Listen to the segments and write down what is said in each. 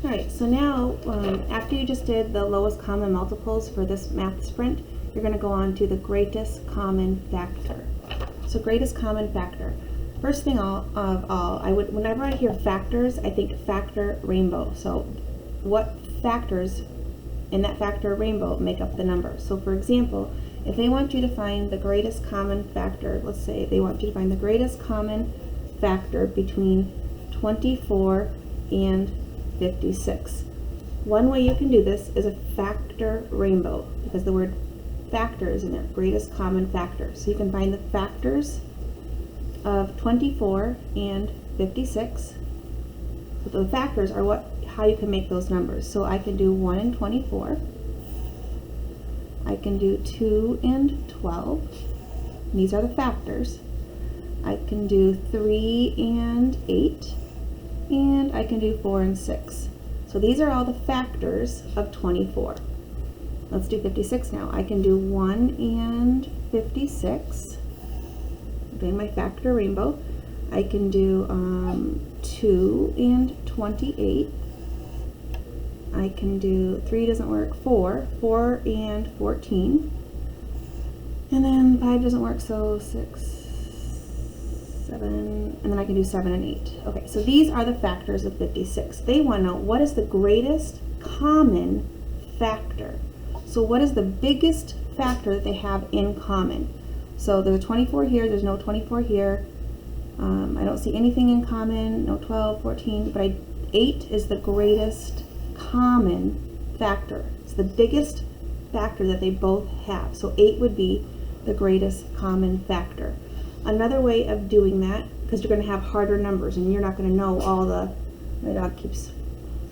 Alright, so now after you just did the lowest common multiples for this math sprint, you're going to go on to the greatest common factor. So greatest common factor. First thing of all, whenever I hear factors, I think factor rainbow. So what factors in that factor rainbow make up the number? So for example, if they want you to find the greatest common factor, let's say they want you to find the greatest common factor between 24 and 56. One way you can do this is a factor rainbow, because the word factor is in there, greatest common factor. So you can find the factors of 24 and 56. So the factors are how you can make those numbers. So I can do 1 and 24. I can do 2 and 12. These are the factors. I can do 3 and 8. And I can do 4 and 6. So these are all the factors of 24. Let's do 56 now. I can do 1 and 56. I'm doing my factor rainbow. I can do 2 and 28. I can do 3 doesn't work, 4 and 14. And then 5 doesn't work, so 6, 7, and then I can do 7 and 8. Okay, so these are the factors of 56. They want to know what is the greatest common factor. So what is the biggest factor that they have in common? So there's a 24 here, there's no 24 here. I don't see anything in common, no 12, 14, but 8 is the greatest common factor. It's the biggest factor that they both have. So 8 would be the greatest common factor. Another way of doing that, because you're going to have harder numbers and you're not going to know all the, my dog keeps,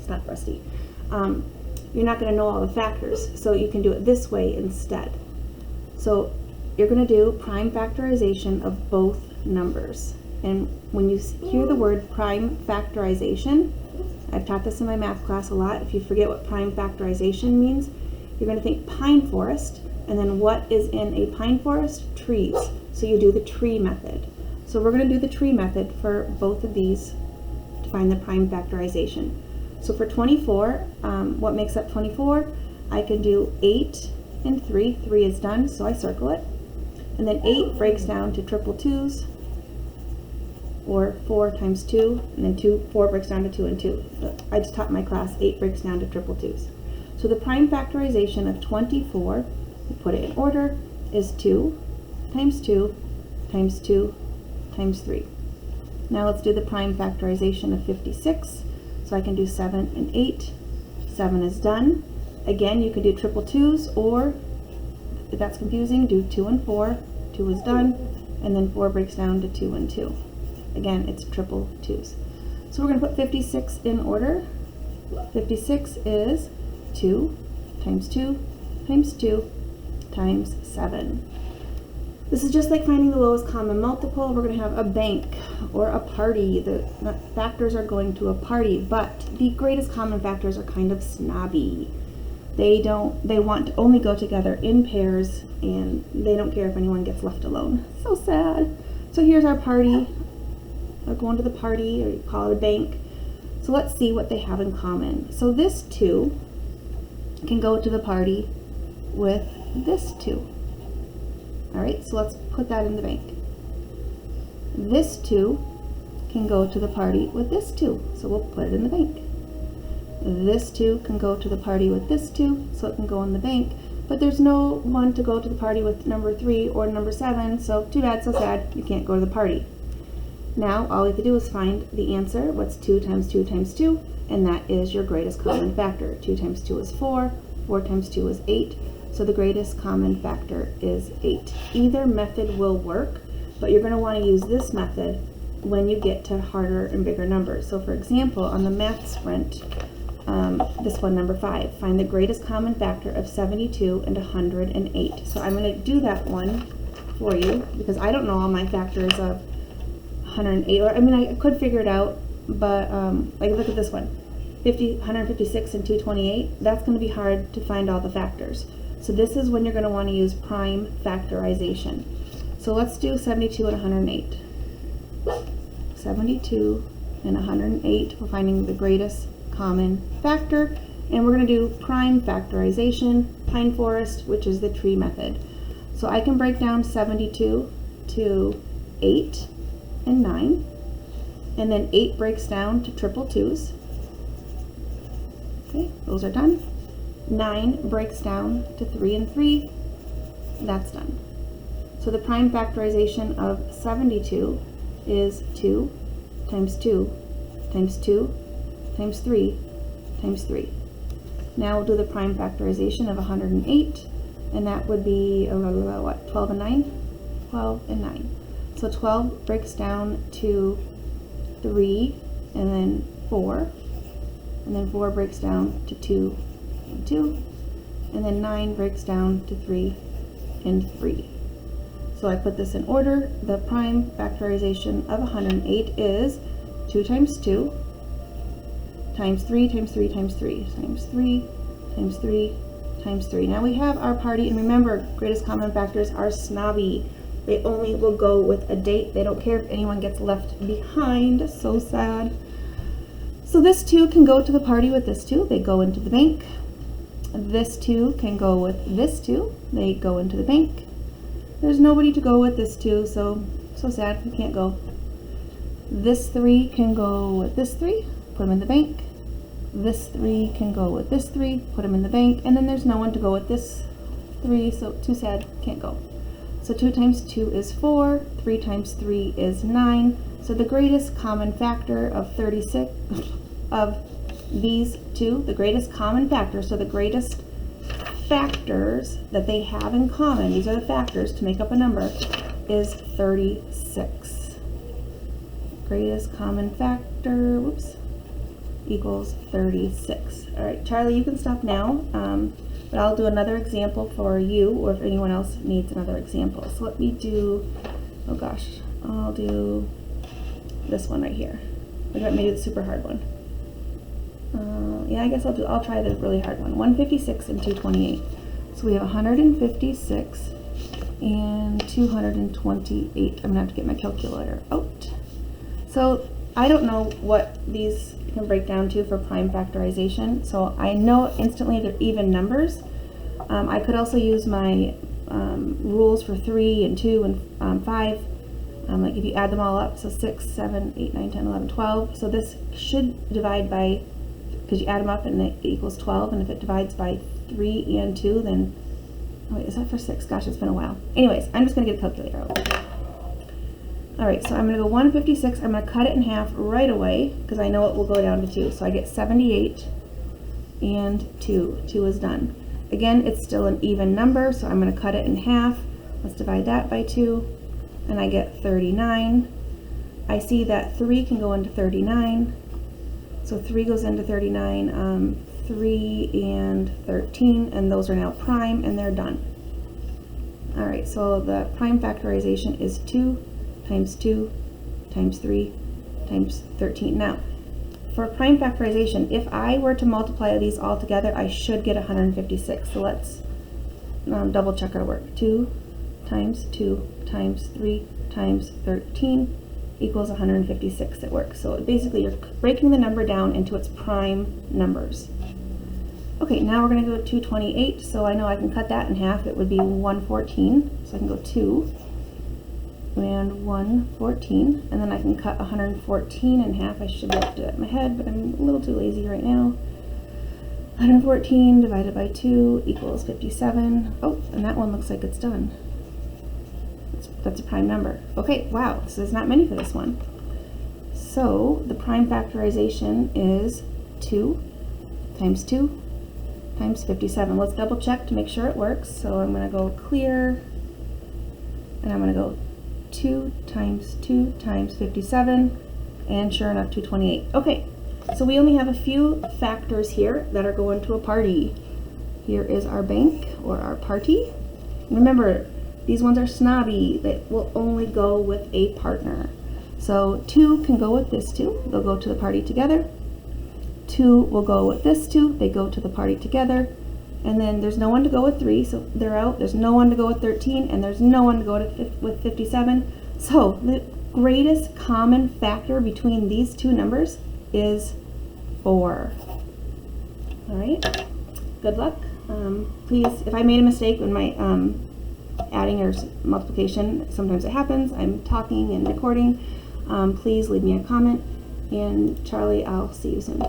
stop Rusty. You're not going to know all the factors, so you can do it this way instead. So you're going to do prime factorization of both numbers. And when you hear the word prime factorization, I've taught this in my math class a lot. If you forget what prime factorization means, you're going to think pine forest, and then what is in a pine forest? Trees. So you do the tree method. So we're going to do the tree method for both of these to find the prime factorization. So for 24, what makes up 24? I can do 8 and 3. 3 is done, so I circle it. And then 8 breaks down to triple twos, or 4 times 2, and then 4 breaks down to 2 and 2. I just taught my class 8 breaks down to triple twos. So the prime factorization of 24, we put it in order, is 2 times 2 times 2 times 3. Now let's do the prime factorization of 56. So I can do 7 and 8. 7 is done. Again, you can do triple twos, or if that's confusing, do 2 and 4. 2 is done, and then 4 breaks down to 2 and 2. Again, it's triple twos. So we're going to put 56 in order. 56 is 2 times 2 times 2 times 7. This is just like finding the lowest common multiple. We're going to have a bank or a party. The factors are going to a party, but the greatest common factors are kind of snobby. They want to only go together in pairs, and they don't care if anyone gets left alone. So sad. So here's our party. We're going to the party, or you call it a bank. So let's see what they have in common. So this 2 can go to the party with this 2. All right, so let's put that in the bank. This 2 can go to the party with this 2, so we'll put it in the bank. This 2 can go to the party with this 2, so it can go in the bank. But there's no one to go to the party with number 3 or number 7, so too bad, so sad, you can't go to the party. Now, all we have to do is find the answer. What's 2 times 2 times 2? And that is your greatest common factor. 2 times 2 is 4. 4 times 2 is 8. So the greatest common factor is 8. Either method will work, but you're going to want to use this method when you get to harder and bigger numbers. So for example, on the math sprint, this one, number 5, find the greatest common factor of 72 and 108. So I'm going to do that one for you, because I don't know all my factors of 108. Or, I mean, I could figure it out, but like look at this one, 156 and 228. That's going to be hard to find all the factors. So this is when you're going to want to use prime factorization. So let's do 72 and 108. 72 and 108, we're finding the greatest common factor. And we're going to do prime factorization, pine forest, which is the tree method. So I can break down 72 to 8 and 9. And then 8 breaks down to triple twos. Okay, those are done. 9 breaks down to 3 and 3. That's done. So the prime factorization of 72 is 2 times 2 times 2 times 3 times 3. Now we'll do the prime factorization of 108, and that would be, what, 12 and 9? 12 and 9. So 12 breaks down to 3, and then 4, and then 4 breaks down to 2 and 2, and then 9 breaks down to 3 and 3. So I put this in order. The prime factorization of 108 is 2 times 2 times 3 times 3 times 3 times 3 times 3 times 3. Now we have our party, and remember, greatest common factors are snobby. They only will go with a date. They don't care if anyone gets left behind. So sad. So this 2 can go to the party with this 2. They go into the bank. This 2 can go with this 2. They go into the bank. There's nobody to go with this 2, so sad. You can't go. This 3 can go with this 3. Put them in the bank. This 3 can go with this 3. Put them in the bank. And then there's no one to go with this 3, so too sad. Can't go. So 2 times 2 is 4, 3 times 3 is 9. So the greatest common factor of 36, of these two, the greatest common factor, so the greatest factors that they have in common, these are the factors to make up a number, is 36. Greatest common factor, whoops, equals 36. All right, Charlie, you can stop now. But I'll do another example for you, or if anyone else needs another example. So let me do, oh gosh, I'll do this one right here. Let me do the super hard one. Yeah, I guess I'll try the really hard one. 156 and 228. So we have 156 and 228. I'm gonna have to get my calculator out. So I don't know what these can break down to for prime factorization, so I know instantly they're even numbers. I could also use my rules for 3 and 2 and 5. Like if you add them all up, so 6, 7, 8, 9, 10, 11, 12. So this should divide by, because you add them up and it equals 12, and if it divides by 3 and 2, then, oh wait, is that for 6? Gosh, it's been a while. Anyways, I'm just going to get a calculator out. Alright, so I'm going to go 156. I'm going to cut it in half right away, because I know it will go down to 2. So I get 78 and 2. 2 is done. Again, it's still an even number, so I'm going to cut it in half. Let's divide that by 2, and I get 39. I see that 3 can go into 39. So 3 goes into 39, 3 and 13, and those are now prime, and they're done. Alright, so the prime factorization is 2 times 2 times 3 times 13. Now, for prime factorization, if I were to multiply these all together, I should get 156. So let's double check our work. 2 times 2 times 3 times 13 equals 156. It works. So basically you're breaking the number down into its prime numbers. Okay, now we're going to go to 228. So I know I can cut that in half. It would be 114. So I can go 2 and 114, and then I can cut 114 in half. I should be able to do that in my head, but I'm a little too lazy right now. 114 divided by 2 equals 57. Oh, and that one looks like it's done. That's a prime number. Okay, wow, so there's not many for this one. So the prime factorization is 2 times 2 times 57. Let's double check to make sure it works. So I'm going to go clear, and I'm going to go 2 times 2 times 57, and sure enough, 228. Okay, so we only have a few factors here that are going to a party. Here is our bank, or our party. Remember, these ones are snobby. They will only go with a partner. So 2 can go with this 2. They'll go to the party together. 2 will go with this 2. They go to the party together. And then there's no one to go with 3, so they're out. There's no one to go with 13, and there's no one to go with 57. So the greatest common factor between these two numbers is 4. All right, good luck. Please, if I made a mistake when my adding or multiplication, sometimes it happens, I'm talking and recording, please leave me a comment, and Charlie, I'll see you soon.